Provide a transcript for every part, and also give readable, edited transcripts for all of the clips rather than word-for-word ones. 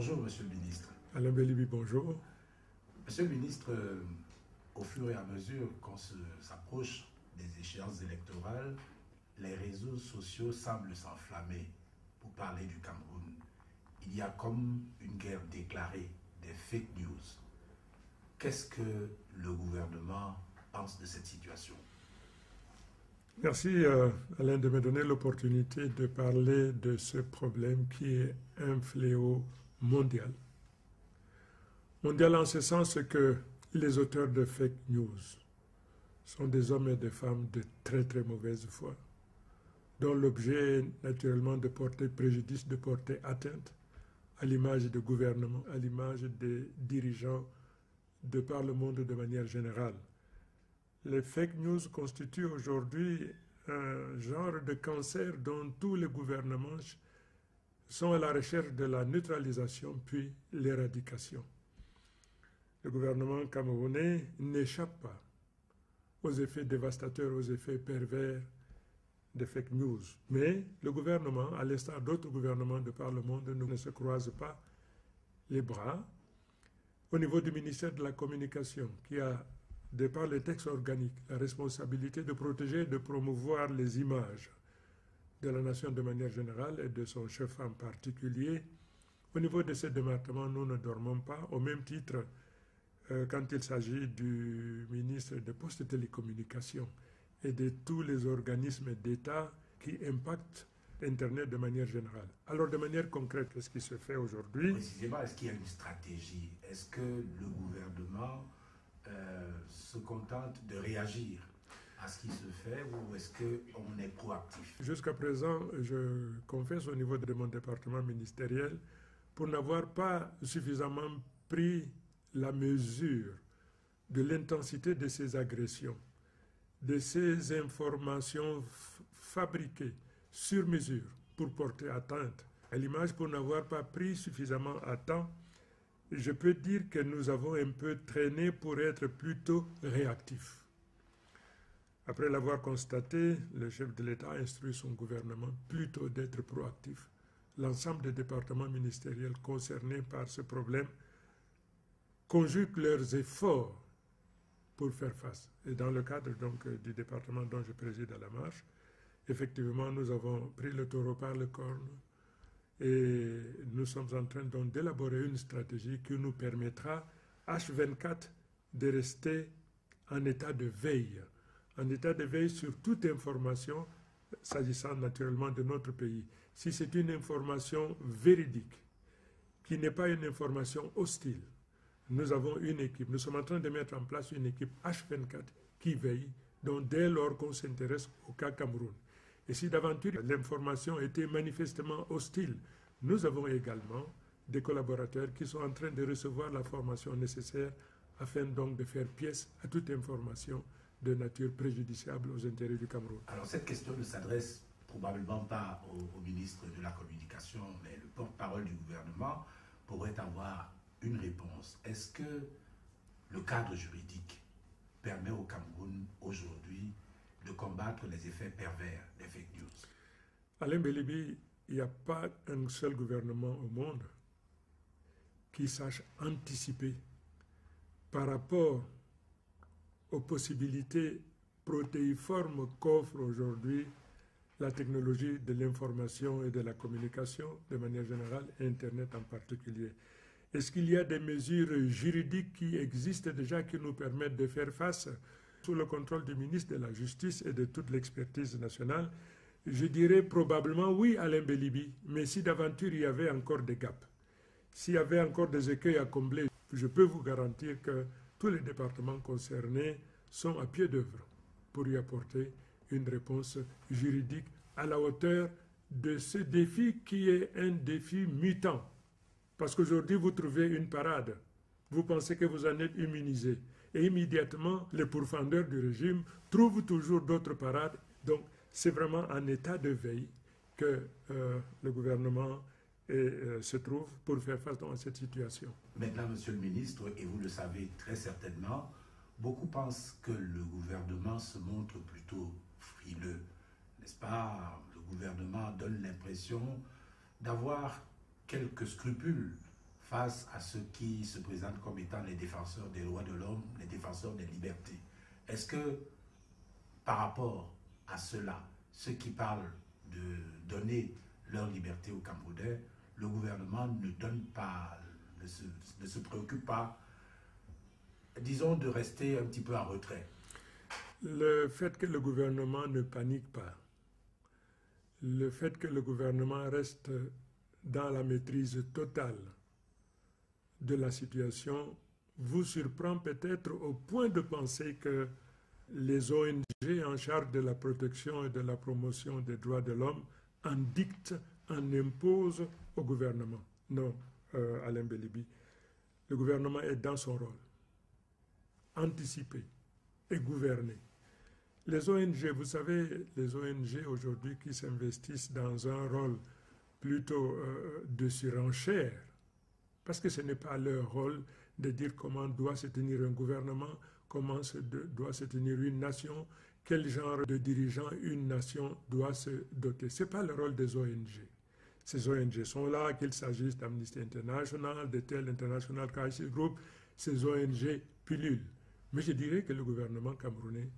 Bonjour, Monsieur le ministre. Alain Belibi, bonjour. Monsieur le ministre, au fur et à mesure qu'on s'approche des échéances électorales, les réseaux sociaux semblent s'enflammer pour parler du Cameroun. Il y a comme une guerre déclarée des fake news. Qu'est-ce que le gouvernement pense de cette situation? Merci Alain de me donner l'opportunité de parler de ce problème qui est un fléau mondial. Mondial en ce sens que les auteurs de fake news sont des hommes et des femmes de très très mauvaise foi, dont l'objet est naturellement de porter préjudice, de porter atteinte à l'image des gouvernements, à l'image des dirigeants de par le monde de manière générale. Les fake news constituent aujourd'hui un genre de cancer dont tous les gouvernements sont à la recherche de la neutralisation puis l'éradication. Le gouvernement camerounais n'échappe pas aux effets dévastateurs, aux effets pervers des fake news. Mais le gouvernement, à l'instar d'autres gouvernements de par le monde, ne se croise pas les bras. Au niveau du ministère de la Communication, qui a, de par les textes organiques, la responsabilité de protéger et de promouvoir les images de la nation de manière générale et de son chef en particulier, au niveau de ces départements, nous ne dormons pas, au même titre quand il s'agit du ministre des Postes et Télécommunications et de tous les organismes d'État qui impactent Internet de manière générale. Alors, de manière concrète, qu'est-ce qui se fait aujourd'hui? Précisément, est-ce qu'il y a une stratégie? Est-ce que le gouvernement se contente de réagir à ce qui se fait ou est-ce qu'on est proactif? Jusqu'à présent, je confesse au niveau de mon département ministériel, pour n'avoir pas suffisamment pris la mesure de l'intensité de ces agressions, de ces informations fabriquées sur mesure pour porter atteinte à l'image, pour n'avoir pas pris suffisamment à temps, je peux dire que nous avons un peu traîné pour être plutôt réactifs. Après l'avoir constaté, le chef de l'État a instruit son gouvernement plutôt d'être proactif. L'ensemble des départements ministériels concernés par ce problème conjuguent leurs efforts pour faire face. Et dans le cadre donc du département dont je préside à la marche, effectivement, nous avons pris le taureau par le corne et nous sommes en train donc d'élaborer une stratégie qui nous permettra, H24, de rester en état de veille sur toute information s'agissant naturellement de notre pays. Si c'est une information véridique, qui n'est pas une information hostile, nous avons une équipe, nous sommes en train de mettre en place une équipe H24 qui veille, donc dès lors qu'on s'intéresse au cas Cameroun. Et si d'aventure l'information était manifestement hostile, nous avons également des collaborateurs qui sont en train de recevoir la formation nécessaire afin donc de faire pièce à toute information de nature préjudiciable aux intérêts du Cameroun. Alors cette question ne s'adresse probablement pas au ministre de la Communication, mais le porte-parole du gouvernement pourrait avoir une réponse. Est-ce que le cadre juridique permet au Cameroun aujourd'hui de combattre les effets pervers des fake news? Alain Belibi, il n'y a pas un seul gouvernement au monde qui sache anticiper par rapport aux possibilités protéiformes qu'offre aujourd'hui la technologie de l'information et de la communication de manière générale, et Internet en particulier. Est-ce qu'il y a des mesures juridiques qui existent déjà qui nous permettent de faire face sous le contrôle du ministre de la Justice et de toute l'expertise nationale? Je dirais probablement oui, Alain Belibi, mais si d'aventure il y avait encore des gaps, s'il y avait encore des écueils à combler, je peux vous garantir que tous les départements concernés sont à pied d'œuvre pour y apporter une réponse juridique à la hauteur de ce défi qui est un défi mutant. Parce qu'aujourd'hui, vous trouvez une parade, vous pensez que vous en êtes immunisé. Et immédiatement, les pourfendeurs du régime trouvent toujours d'autres parades. Donc, c'est vraiment en état de veille que le gouvernement se trouve pour faire face à cette situation. Maintenant, Monsieur le ministre, et vous le savez très certainement, beaucoup pensent que le gouvernement se montre plutôt frileux, n'est-ce pas? Le gouvernement donne l'impression d'avoir quelques scrupules face à ceux qui se présentent comme étant les défenseurs des droits de l'homme, les défenseurs des libertés. Est-ce que par rapport à ceux-là, ceux qui parlent de donner leur liberté aux Camerounais, le gouvernement ne donne pas, ne se préoccupe pas, disons, de rester un petit peu en retrait? Le fait que le gouvernement ne panique pas, le fait que le gouvernement reste dans la maîtrise totale de la situation vous surprend peut-être au point de penser que les ONG en charge de la protection et de la promotion des droits de l'homme en dictent, en imposent au gouvernement. Non, Alain Belibi. Le gouvernement est dans son rôle. Anticiper et gouverner. Les ONG, vous savez, les ONG aujourd'hui qui s'investissent dans un rôle plutôt de surenchère, parce que ce n'est pas leur rôle de dire comment doit se tenir un gouvernement, comment doit se tenir une nation, quel genre de dirigeant une nation doit se doter. Ce n'est pas le rôle des ONG. Ces ONG sont là, qu'il s'agisse d'Amnesty International, de tel International Crisis Group, ces ONG pullulent. Mais je dirais que le gouvernement camerounais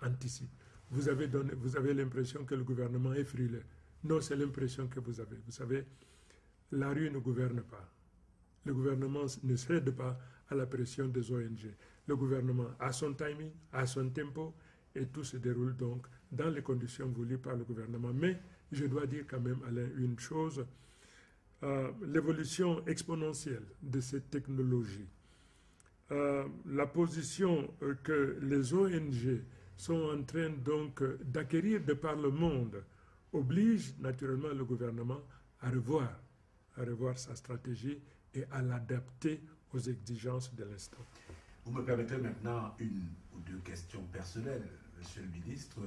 anticipe. Vous avez l'impression que le gouvernement est frileux. Non, c'est l'impression que vous avez. Vous savez, la rue ne gouverne pas. Le gouvernement ne cède pas à la pression des ONG. Le gouvernement a son timing, a son tempo, et tout se déroule donc dans les conditions voulues par le gouvernement. Mais je dois dire quand même, Alain, une chose, l'évolution exponentielle de cette technologie, la position que les ONG sont en train donc d'acquérir de par le monde oblige naturellement le gouvernement à revoir sa stratégie et à l'adapter aux exigences de l'instant. Vous me permettez maintenant une ou deux questions personnelles, Monsieur le ministre.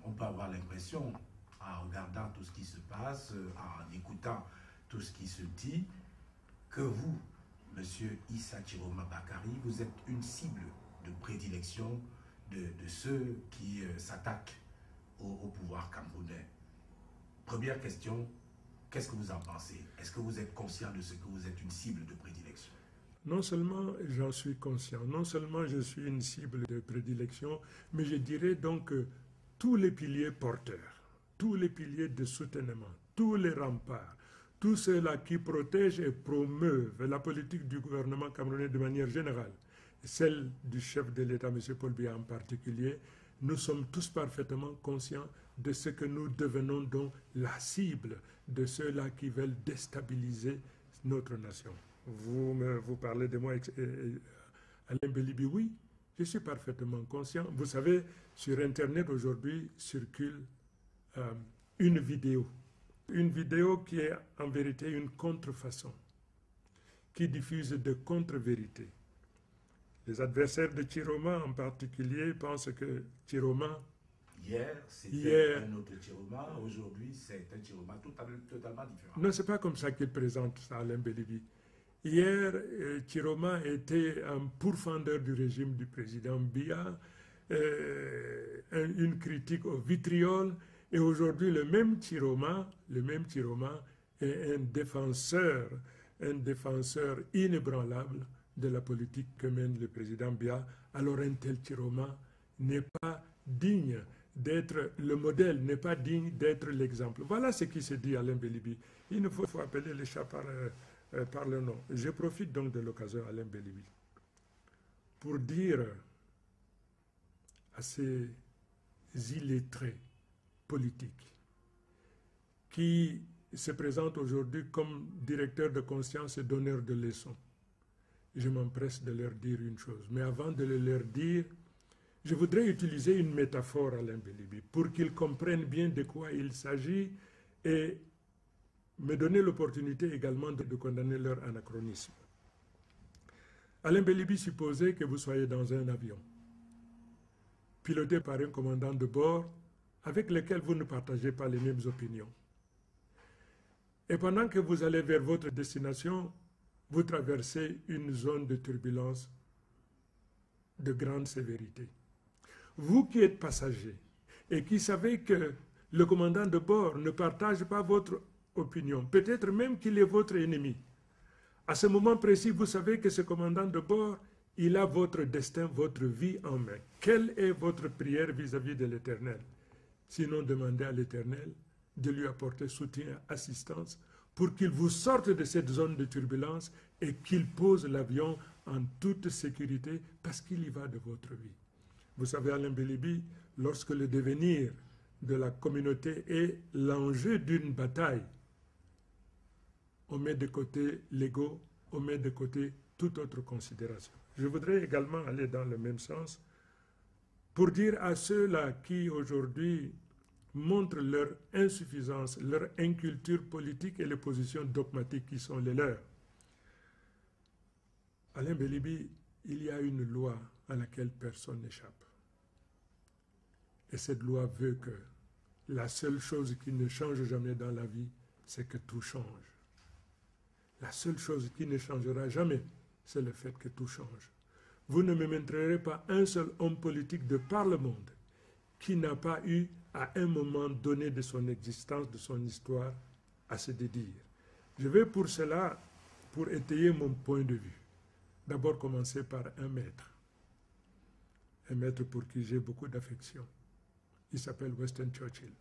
On peut avoir l'impression, en regardant tout ce qui se passe, en écoutant tout ce qui se dit, que vous, Monsieur Issa Chiroma Bakary, vous êtes une cible de prédilection de ceux qui s'attaquent au pouvoir camerounais. Première question, qu'est-ce que vous en pensez? Est-ce que vous êtes conscient de ce que vous êtes une cible de prédilection? Non seulement j'en suis conscient, non seulement je suis une cible de prédilection, mais je dirais donc que tous les piliers porteurs, tous les piliers de soutenement, tous les remparts, tous ceux-là qui protègent et promeuvent la politique du gouvernement camerounais de manière générale, celle du chef de l'État, M. Paul Biya en particulier, nous sommes tous parfaitement conscients de ce que nous devenons donc la cible de ceux-là qui veulent déstabiliser notre nation. Vous parlez de moi, Alain Belibi, oui, je suis parfaitement conscient. Vous savez, sur Internet aujourd'hui circule une vidéo qui est en vérité une contrefaçon, qui diffuse de contre-vérités. Les adversaires de Chiroma en particulier pensent que Chiroma... Hier, c'était un autre Chiroma, aujourd'hui c'est un Chiroma totalement différent. Non, ce n'est pas comme ça qu'il présente ça, Alain Belibi. Hier, Chiroma était un pourfendeur du régime du président Biya, une critique au vitriol, et aujourd'hui le même Chiroma est un défenseur inébranlable de la politique que mène le président Biya. Alors un tel Chiroma n'est pas digne d'être le modèle, n'est pas digne d'être l'exemple. Voilà ce qui se dit Alain Belibi. Il ne faut appeler les chats par le nom. Je profite donc de l'occasion, Alain Belibi, pour dire à ces illettrés politiques qui se présentent aujourd'hui comme directeurs de conscience et donneurs de leçons. Je m'empresse de leur dire une chose. Mais avant de le leur dire, je voudrais utiliser une métaphore, Alain Belibi, pour qu'ils comprennent bien de quoi il s'agit et me donner l'opportunité également de condamner leur anachronisme. Alain Belibi, supposez que vous soyez dans un avion, piloté par un commandant de bord avec lequel vous ne partagez pas les mêmes opinions. Et pendant que vous allez vers votre destination, vous traversez une zone de turbulence de grande sévérité. Vous qui êtes passager et qui savez que le commandant de bord ne partage pas votre opinion, peut-être même qu'il est votre ennemi, À ce moment précis, vous savez que ce commandant de bord, il a votre destin, votre vie en main. Quelle est votre prière vis-à-vis de l'Éternel? Sinon, demandez à l'Éternel de lui apporter soutien et assistance pour qu'il vous sorte de cette zone de turbulence et qu'il pose l'avion en toute sécurité parce qu'il y va de votre vie. Vous savez, Alain Bélibi, lorsque le devenir de la communauté est l'enjeu d'une bataille, on met de côté l'ego, on met de côté toute autre considération. Je voudrais également aller dans le même sens pour dire à ceux-là qui aujourd'hui montrent leur insuffisance, leur inculture politique et les positions dogmatiques qui sont les leurs. Alain Bélibi, il y a une loi à laquelle personne n'échappe. Et cette loi veut que la seule chose qui ne change jamais dans la vie, c'est que tout change. La seule chose qui ne changera jamais, c'est le fait que tout change. Vous ne me montrerez pas un seul homme politique de par le monde qui n'a pas eu, à un moment donné de son existence, de son histoire, à se dédire. Je vais pour cela, pour étayer mon point de vue, d'abord commencer par un maître pour qui j'ai beaucoup d'affection. Il s'appelle Winston Churchill.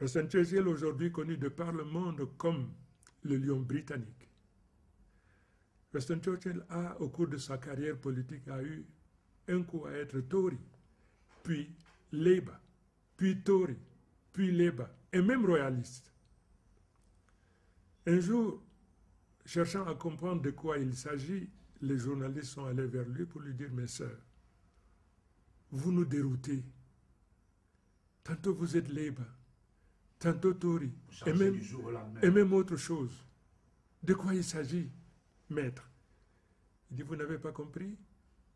Winston Churchill, aujourd'hui connu de par le monde comme le lion britannique. Winston Churchill a, au cours de sa carrière politique, a eu un coup à être Tory, puis Labour, puis Tory, puis Labour, et même royaliste. Un jour, cherchant à comprendre de quoi il s'agit, les journalistes sont allés vers lui pour lui dire « Mes sœurs, vous nous déroutez. Tantôt vous êtes Labour, tantôt Tory, et même autre chose. De quoi il s'agit, maître ?» Il dit « Vous n'avez pas compris? »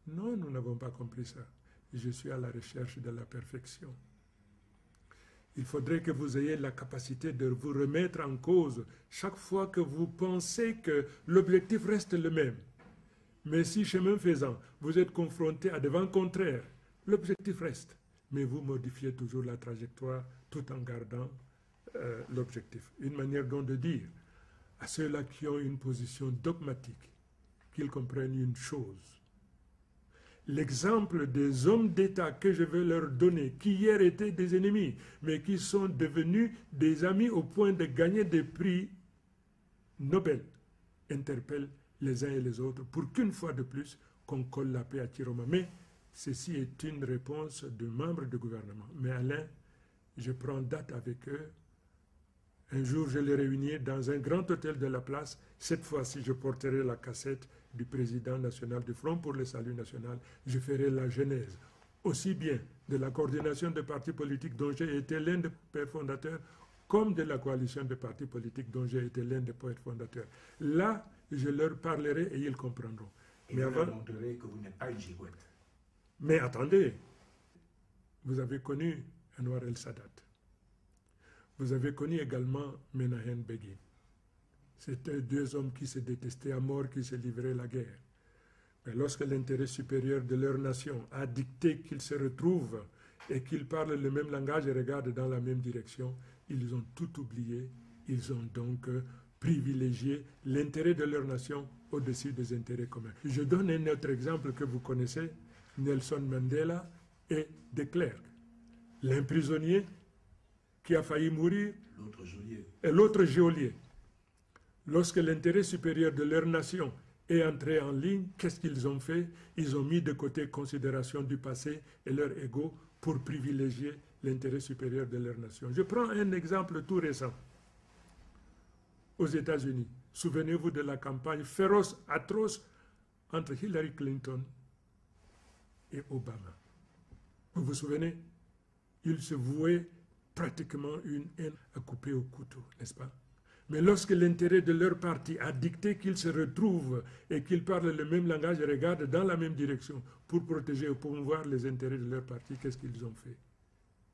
« Non, nous n'avons pas compris ça. Je suis à la recherche de la perfection. Il faudrait que vous ayez la capacité de vous remettre en cause chaque fois que vous pensez que l'objectif reste le même. Mais si, chemin faisant, vous êtes confronté à des vents contraires, l'objectif reste. Mais vous modifiez toujours la trajectoire tout en gardant l'objectif. Une manière donc de dire à ceux-là qui ont une position dogmatique qu'ils comprennent une chose. L'exemple des hommes d'État que je veux leur donner, qui hier étaient des ennemis, mais qui sont devenus des amis au point de gagner des prix Nobel, interpelle les uns et les autres pour qu'une fois de plus, qu'on colle la paix à Tiroma. Mais ceci est une réponse de membres du gouvernement. Mais Alain, je prends date avec eux. Un jour, je les réunis dans un grand hôtel de la place. Cette fois-ci, je porterai la cassette du président national du Front pour le Salut national. Je ferai la genèse, aussi bien de la coordination des partis politiques dont j'ai été l'un des pères fondateurs, comme de la coalition des partis politiques dont j'ai été l'un des pères fondateurs. Là, je leur parlerai et ils comprendront. Et mais vous leur montrerez que vous n'êtes pas une girouette. Mais attendez, vous avez connu Anwar el-Sadat. Vous avez connu également Menahem Begin. C'étaient deux hommes qui se détestaient à mort, qui se livraient la guerre. Mais lorsque l'intérêt supérieur de leur nation a dicté qu'ils se retrouvent et qu'ils parlent le même langage et regardent dans la même direction, ils ont tout oublié. Ils ont donc privilégié l'intérêt de leur nation au-dessus des intérêts communs. Je donne un autre exemple que vous connaissez, Nelson Mandela et de Klerk. L'un prisonnier qui a failli mourir et l'autre geôlier. Lorsque l'intérêt supérieur de leur nation est entré en ligne, qu'est-ce qu'ils ont fait? Ils ont mis de côté considération du passé et leur ego pour privilégier l'intérêt supérieur de leur nation. Je prends un exemple tout récent. Aux États-Unis, souvenez-vous de la campagne féroce, atroce entre Hillary Clinton et Obama. Vous vous souvenez? Ils se vouaient pratiquement une haine à couper au couteau, n'est-ce pas? Mais lorsque l'intérêt de leur parti a dicté qu'ils se retrouvent et qu'ils parlent le même langage et regardent dans la même direction pour protéger et promouvoir les intérêts de leur parti, qu'est-ce qu'ils ont fait?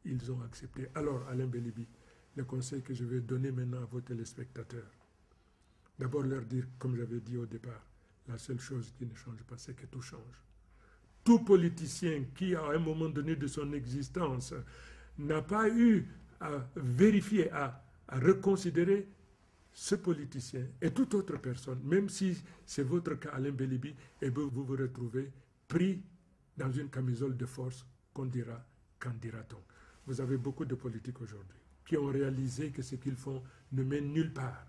Ils ont accepté. Alors, Alain Bélibi, le conseil que je vais donner maintenant à vos téléspectateurs, d'abord leur dire, comme j'avais dit au départ, la seule chose qui ne change pas, c'est que tout change. Tout politicien qui, à un moment donné de son existence, n'a pas eu à vérifier, à reconsidérer ce politicien et toute autre personne, même si c'est votre cas Alain Belibi, et vous vous retrouvez pris dans une camisole de force qu'on dira, qu'en dira-t-on. Vous avez beaucoup de politiques aujourd'hui qui ont réalisé que ce qu'ils font ne mène nulle part.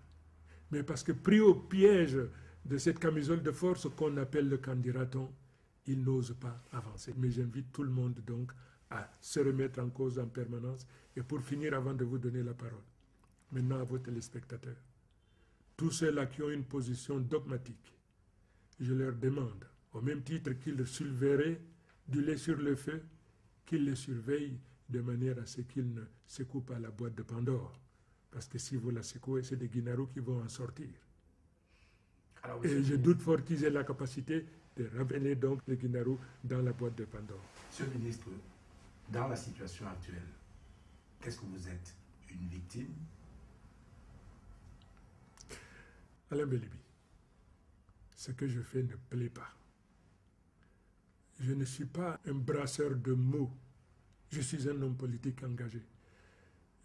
Mais parce que pris au piège de cette camisole de force qu'on appelle le qu'en dira-t-on, ils n'osent pas avancer. Mais j'invite tout le monde donc à se remettre en cause en permanence. Et pour finir, avant de vous donner la parole, maintenant à vos téléspectateurs, tous ceux-là qui ont une position dogmatique, je leur demande, au même titre qu'ils souleveraient du lait sur le feu, qu'ils les surveillent de manière à ce qu'ils ne secouent pas la boîte de Pandore. Parce que si vous la secouez, c'est des Guinaros qui vont en sortir. Alors, et je doute fort qu'ils aient la capacité de ramener donc les Guinaros dans la boîte de Pandore. Monsieur le ministre, dans la situation actuelle, qu'est-ce que vous êtes? Une victime? Alain Belibi, ce que je fais ne plaît pas. Je ne suis pas un brasseur de mots. Je suis un homme politique engagé.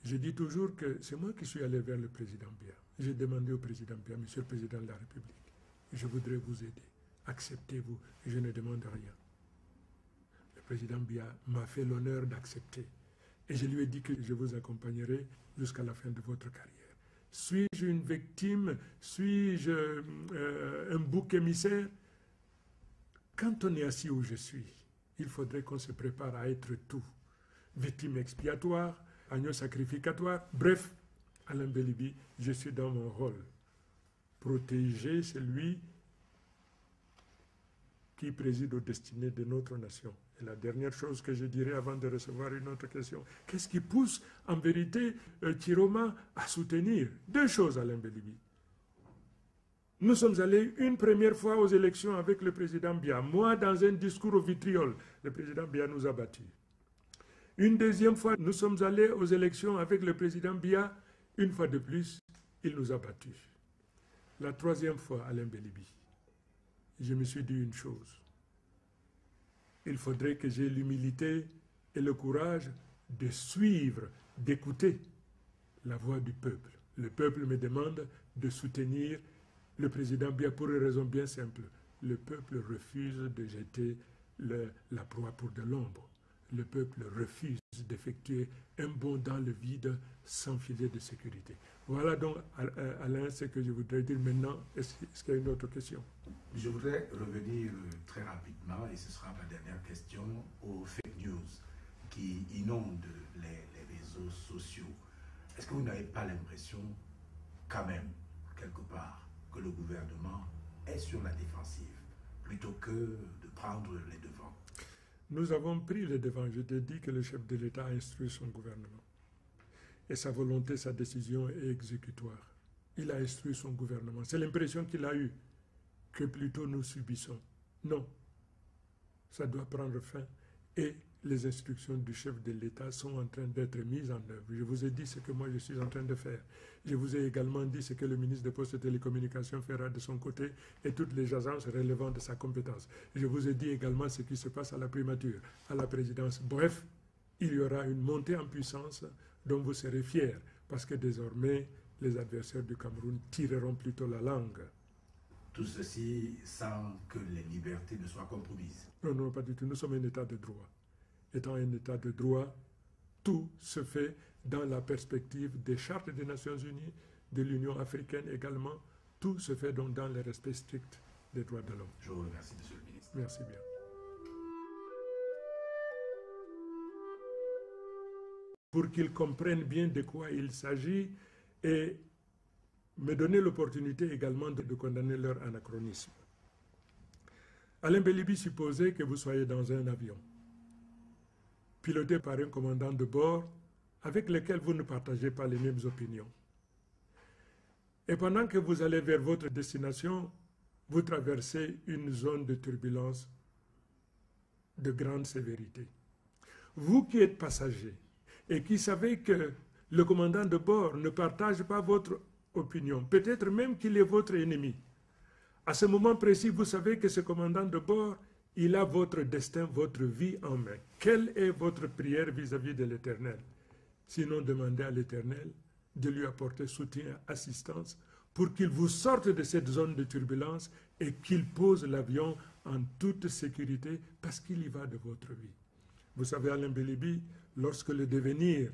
Je dis toujours que c'est moi qui suis allé vers le président Biya. J'ai demandé au président Biya, Monsieur le Président de la République, je voudrais vous aider. Acceptez-vous, je ne demande rien. Le président Biya m'a fait l'honneur d'accepter. Et je lui ai dit que je vous accompagnerai jusqu'à la fin de votre carrière. Suis-je une victime? Suis-je un bouc émissaire? Quand on est assis où je suis, il faudrait qu'on se prépare à être tout. Victime expiatoire, agneau sacrificatoire, bref, Alain Belibi, je suis dans mon rôle. Protéger celui qui préside aux destinées de notre nation. Et la dernière chose que je dirais avant de recevoir une autre question, qu'est-ce qui pousse en vérité Chiroma à soutenir? Deux choses, Alain Belibi. Nous sommes allés une première fois aux élections avec le président Biya. Moi, dans un discours au vitriol, le président Biya nous a battus. Une deuxième fois, nous sommes allés aux élections avec le président Biya. Une fois de plus, il nous a battus. La troisième fois, Alain Belibi, je me suis dit une chose. Il faudrait que j'aie l'humilité et le courage de suivre, d'écouter la voix du peuple. Le peuple me demande de soutenir le président Biya pour une raison bien simple. Le peuple refuse de jeter la proie pour de l'ombre. Le peuple refuse d'effectuer un bond dans le vide sans filet de sécurité. Voilà donc, Alain, ce que je voudrais dire maintenant. Est-ce qu'il y a une autre question? Je voudrais revenir très rapidement, et ce sera ma dernière question, aux fake news qui inondent les réseaux sociaux. Est-ce que vous n'avez pas l'impression, quand même, quelque part, que le gouvernement est sur la défensive, plutôt que de prendre les devants? Nous avons pris les devants. Je te dis que le chef de l'État a instruit son gouvernement. Et sa volonté, sa décision est exécutoire. Il a instruit son gouvernement. C'est l'impression qu'il a eue que plutôt nous subissons. Non. Ça doit prendre fin. Et les instructions du chef de l'État sont en train d'être mises en œuvre. Je vous ai dit ce que moi je suis en train de faire. Je vous ai également dit ce que le ministre des Postes et Télécommunications fera de son côté et toutes les agences relevant de sa compétence. Je vous ai dit également ce qui se passe à la primature, à la présidence. Bref, il y aura une montée en puissance dont vous serez fiers parce que désormais, les adversaires du Cameroun tireront plutôt la langue. Tout ceci sans que les libertés ne soient compromises. Non, non, pas du tout. Nous sommes un État de droit. Étant un État de droit, tout se fait dans la perspective des chartes des Nations Unies, de l'Union africaine également. Tout se fait donc dans le respect strict des droits de l'homme. Je vous remercie, Monsieur le ministre. Merci bien. Pour qu'ils comprennent bien de quoi il s'agit et me donner l'opportunité également de condamner leur anachronisme. Alain Belibi supposait que vous soyez dans un avion, piloté par un commandant de bord avec lequel vous ne partagez pas les mêmes opinions. Et pendant que vous allez vers votre destination, vous traversez une zone de turbulence de grande sévérité. Vous qui êtes passager et qui savez que le commandant de bord ne partage pas votre opinion, peut-être même qu'il est votre ennemi, à ce moment précis, vous savez que ce commandant de bord, il a votre destin, votre vie en main. Quelle est votre prière vis-à-vis de l'Éternel? Sinon, demandez à l'Éternel de lui apporter soutien, assistance, pour qu'il vous sorte de cette zone de turbulence et qu'il pose l'avion en toute sécurité parce qu'il y va de votre vie. Vous savez, Alain Bélibi, lorsque le devenir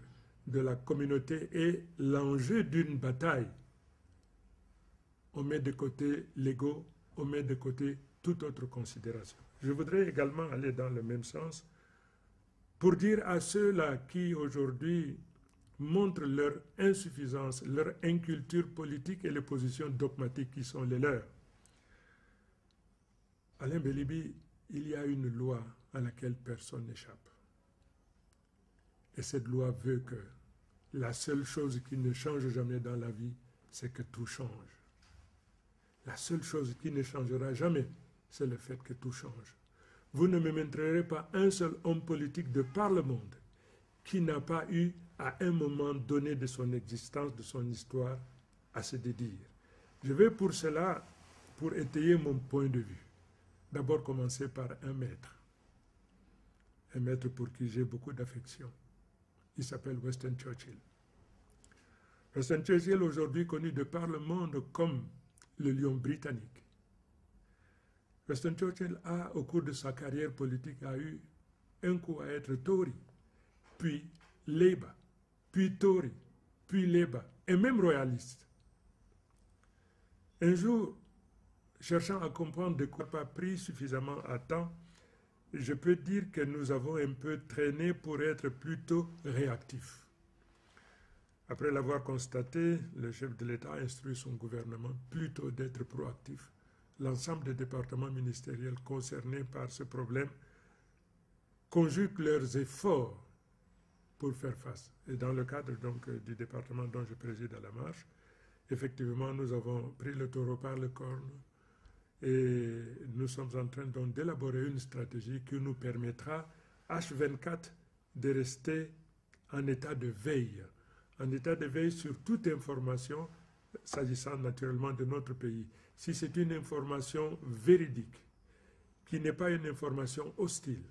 de la communauté est l'enjeu d'une bataille, on met de côté l'ego, on met de côté toute autre considération. Je voudrais également aller dans le même sens pour dire à ceux-là qui aujourd'hui montrent leur insuffisance, leur inculture politique et les positions dogmatiques qui sont les leurs. Alain Bélibi, il y a une loi à laquelle personne n'échappe. Et cette loi veut que la seule chose qui ne change jamais dans la vie, c'est que tout change. La seule chose qui ne changera jamais, c'est le fait que tout change. Vous ne me montrerez pas un seul homme politique de par le monde qui n'a pas eu, à un moment donné de son existence, de son histoire, à se dédire. Je vais pour cela, pour étayer mon point de vue, d'abord commencer par un maître pour qui j'ai beaucoup d'affection. Il s'appelle Winston Churchill. Winston Churchill, aujourd'hui connu de par le monde comme le lion britannique. Winston Churchill a, au cours de sa carrière politique, a eu un coup à être Tory, puis Labour, puis Tory, puis Labour, et même royaliste. Un jour, cherchant à comprendre de quoi pas pris suffisamment à temps, je peux dire que nous avons un peu traîné pour être plutôt réactifs. Après l'avoir constaté, le chef de l'État a instruit son gouvernement plutôt d'être proactif. L'ensemble des départements ministériels concernés par ce problème conjuguent leurs efforts pour faire face. Et dans le cadre donc du département dont je préside à la marche, effectivement, nous avons pris le taureau par le corne et nous sommes en train donc d'élaborer une stratégie qui nous permettra, H24, de rester en état de veille sur toute information s'agissant naturellement de notre pays. Si c'est une information véridique, qui n'est pas une information hostile,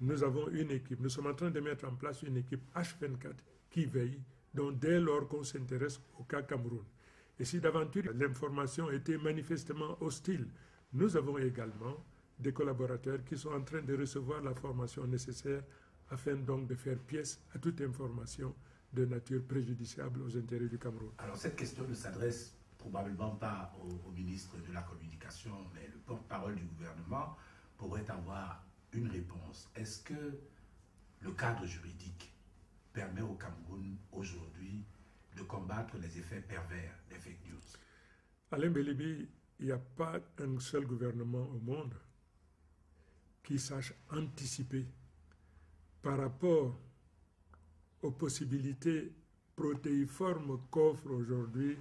nous avons une équipe, nous sommes en train de mettre en place une équipe H24 qui veille, donc dès lors qu'on s'intéresse au cas Cameroun. Et si d'aventure l'information était manifestement hostile, nous avons également des collaborateurs qui sont en train de recevoir la formation nécessaire afin donc de faire pièce à toute information de nature préjudiciable aux intérêts du Cameroun. Alors cette question ne s'adresse probablement pas au ministre de la Communication, mais le porte-parole du gouvernement pourrait avoir une réponse. Est-ce que le cadre juridique permet au Cameroun aujourd'hui de combattre les effets pervers des fake news? Alain Bélibi, il n'y a pas un seul gouvernement au monde qui sache anticiper par rapport aux possibilités protéiformes qu'offre aujourd'hui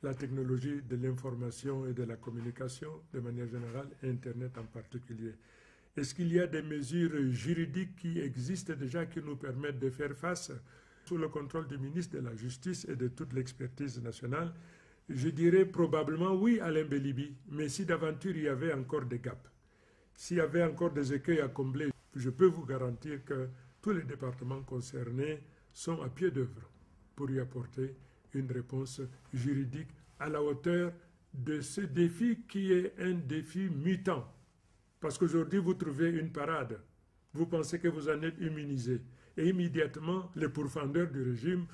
la technologie de l'information et de la communication de manière générale, et Internet en particulier. Est-ce qu'il y a des mesures juridiques qui existent déjà qui nous permettent de faire face sous le contrôle du ministre de la Justice et de toute l'expertise nationale? Je dirais probablement oui, Alain Bélibi, mais si d'aventure il y avait encore des gaps, s'il y avait encore des écueils à combler, je peux vous garantir que tous les départements concernés sont à pied d'œuvre pour y apporter une réponse juridique à la hauteur de ce défi qui est un défi mutant. Parce qu'aujourd'hui, vous trouvez une parade, vous pensez que vous en êtes immunisé, et immédiatement, les pourfendeurs du régime...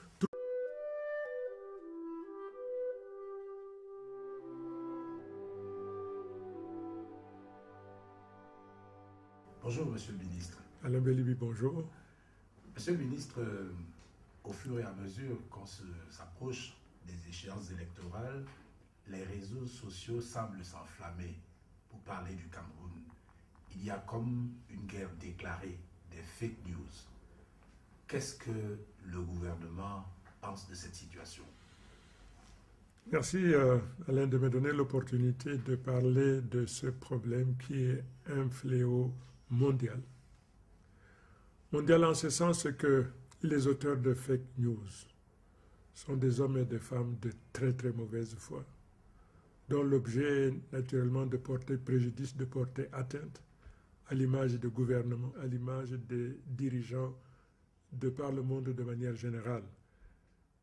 Bonjour, Monsieur le ministre. Alain Bélibi, bonjour. Monsieur le ministre, au fur et à mesure qu'on s'approche des échéances électorales, les réseaux sociaux semblent s'enflammer pour parler du Cameroun. Il y a comme une guerre déclarée des fake news. Qu'est-ce que le gouvernement pense de cette situation? Merci Alain de me donner l'opportunité de parler de ce problème qui est un fléau mondial. Mondial en ce sens que les auteurs de fake news sont des hommes et des femmes de très très mauvaise foi, dont l'objet est naturellement de porter préjudice, de porter atteinte à l'image du gouvernement, à l'image des dirigeants de par le monde de manière générale.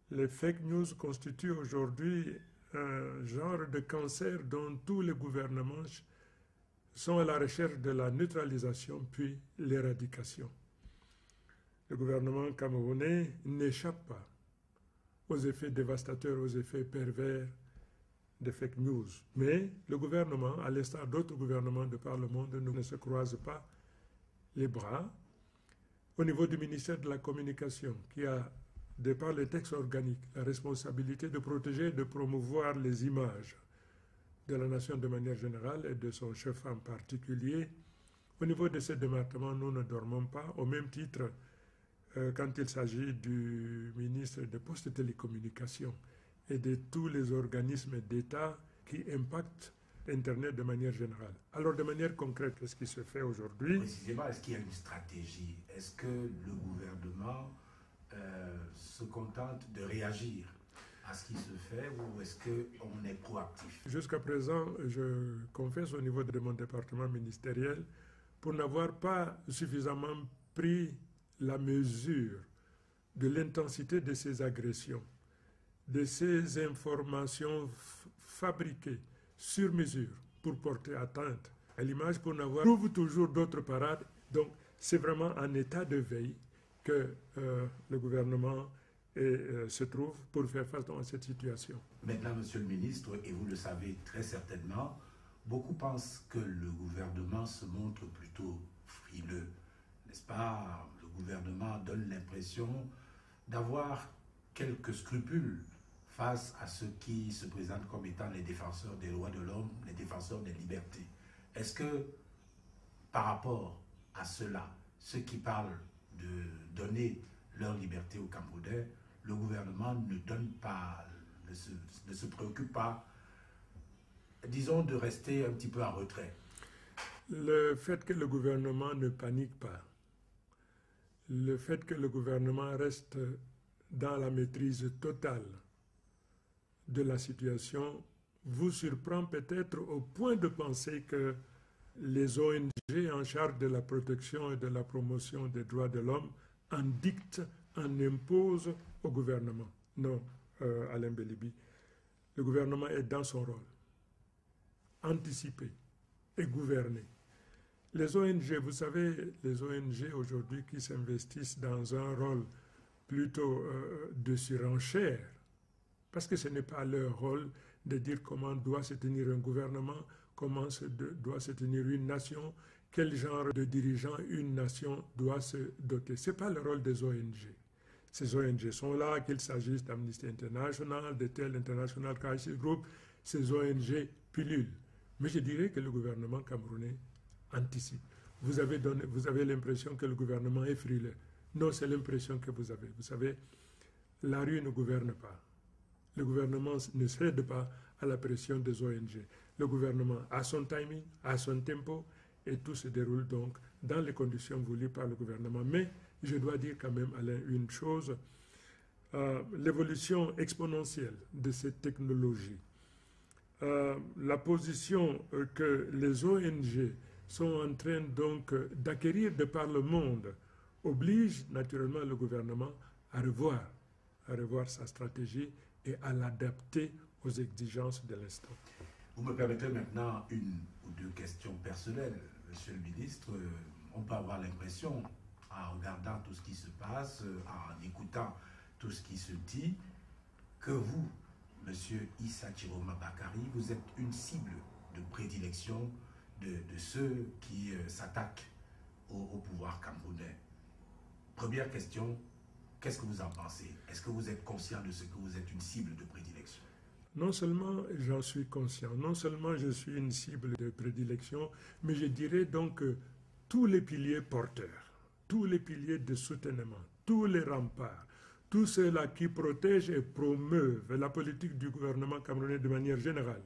Les fake news constituent aujourd'hui un genre de cancer dont tous les gouvernements sont à la recherche de la neutralisation puis l'éradication. Le gouvernement camerounais n'échappe pas aux effets dévastateurs, aux effets pervers des fake news. Mais le gouvernement, à l'instar d'autres gouvernements de par le monde, ne se croise pas les bras. Au niveau du ministère de la Communication, qui a, de par les textes organiques, la responsabilité de protéger et de promouvoir les images de la nation de manière générale et de son chef en particulier, au niveau de ce département, nous ne dormons pas, au même titre quand il s'agit du ministre des Postes et Télécommunications et de tous les organismes d'État qui impactent Internet de manière générale. Alors, de manière concrète, qu'est-ce qui se fait aujourd'hui? Précisément, est-ce qu'il y a une stratégie? Est-ce que le gouvernement se contente de réagir à ce qui se fait ou est-ce qu'on est proactif? Jusqu'à présent, je confesse au niveau de mon département ministériel, pour n'avoir pas suffisamment pris la mesure de l'intensité de ces agressions, de ces informations fabriquées sur mesure pour porter atteinte à l'image, pour n'avoir trouve toujours d'autres parades. Donc, c'est vraiment en état de veille que le gouvernement se trouve pour faire face à cette situation. Maintenant, Monsieur le ministre, et vous le savez très certainement, beaucoup pensent que le gouvernement se montre plutôt frileux, n'est-ce pas? Le gouvernement donne l'impression d'avoir quelques scrupules face à ceux qui se présentent comme étant les défenseurs des droits de l'homme, les défenseurs des libertés. Est-ce que, par rapport à cela, ceux qui parlent de donner leur liberté aux Camerounais, le gouvernement ne donne pas, ne se préoccupe pas, disons, de rester un petit peu en retrait? Le fait que le gouvernement ne panique pas, le fait que le gouvernement reste dans la maîtrise totale de la situation vous surprend peut-être au point de penser que les ONG en charge de la protection et de la promotion des droits de l'homme en dictent, en imposent au gouvernement. Non, Alain Belibi. Le gouvernement est dans son rôle, anticiper et gouverner. Les ONG, vous savez, les ONG aujourd'hui qui s'investissent dans un rôle plutôt de surenchère, parce que ce n'est pas leur rôle de dire comment doit se tenir un gouvernement, comment doit se tenir une nation, quel genre de dirigeant une nation doit se doter. Ce n'est pas le rôle des ONG. Ces ONG sont là, qu'il s'agisse d'Amnesty International, de tel International Crisis Group, ces ONG pullulent. Mais je dirais que le gouvernement camerounais anticipe. Vous avez l'impression que le gouvernement est frileux. Non, c'est l'impression que vous avez. Vous savez, la rue ne gouverne pas. Le gouvernement ne cède pas à la pression des ONG. Le gouvernement a son timing, a son tempo, et tout se déroule donc dans les conditions voulues par le gouvernement. Mais je dois dire quand même, Alain, une chose, l'évolution exponentielle de cette technologie, la position que les ONG sont en train donc d'acquérir de par le monde, oblige naturellement le gouvernement à revoir sa stratégie et à l'adapter aux exigences de l'instant. Vous me permettez maintenant une ou deux questions personnelles, Monsieur le ministre. On peut avoir l'impression, en regardant tout ce qui se passe, en écoutant tout ce qui se dit, que vous, Monsieur Issa Chiroma Bakary, vous êtes une cible de prédilection de ceux qui s'attaquent au pouvoir camerounais. Première question, qu'est-ce que vous en pensez? Est-ce que vous êtes conscient de ce que vous êtes une cible de prédilection? Non seulement j'en suis conscient, non seulement je suis une cible de prédilection, mais je dirais donc que tous les piliers porteurs, tous les piliers de soutènement, tous les remparts, tous ceux-là qui protègent et promeuvent la politique du gouvernement camerounais de manière générale,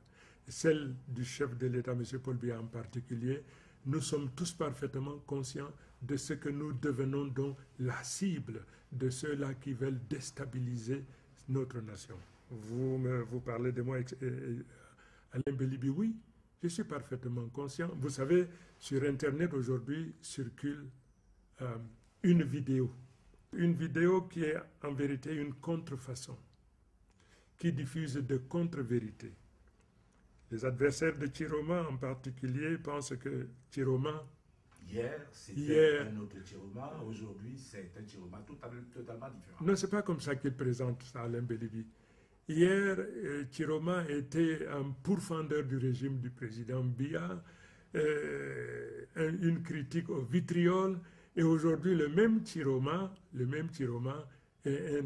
celle du chef de l'État, M. Paul Biya en particulier, nous sommes tous parfaitement conscients de ce que nous devenons donc la cible de ceux-là qui veulent déstabiliser notre nation. Vous parlez de moi, Alain Belibi, oui, je suis parfaitement conscient. Vous savez, sur Internet aujourd'hui circule une vidéo qui est en vérité une contrefaçon, qui diffusent de contre-vérités. Les adversaires de Chiroma en particulier pensent que Chiroma, Hier, c'était un autre Chiroma. Aujourd'hui, c'est un Chiroma totalement différent. Non, c'est pas comme ça qu'il présente ça, Alain Bélibi. Hier, Chiroma était un pourfendeur du régime du président Biya, une critique au vitriol, et aujourd'hui, le même Chiroma est un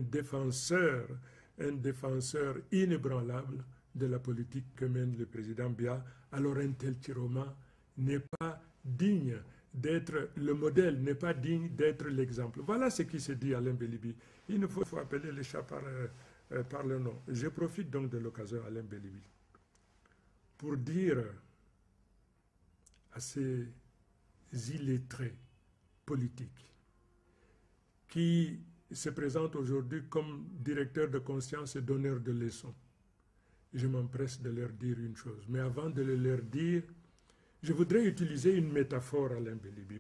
défenseur inébranlable de la politique que mène le président Biya. Alors un tel Chiroma n'est pas digne d'être le modèle, n'est pas digne d'être l'exemple. Voilà ce qui se dit, Alain Bélibi. Il ne faut appeler les chats par le nom. Je profite donc de l'occasion, Alain Bélibi, pour dire à ces illettrés politiques qui se présentent aujourd'hui comme directeurs de conscience et donneurs de leçons. Je m'empresse de leur dire une chose. Mais avant de le leur dire, je voudrais utiliser une métaphore, Alain Bélibi,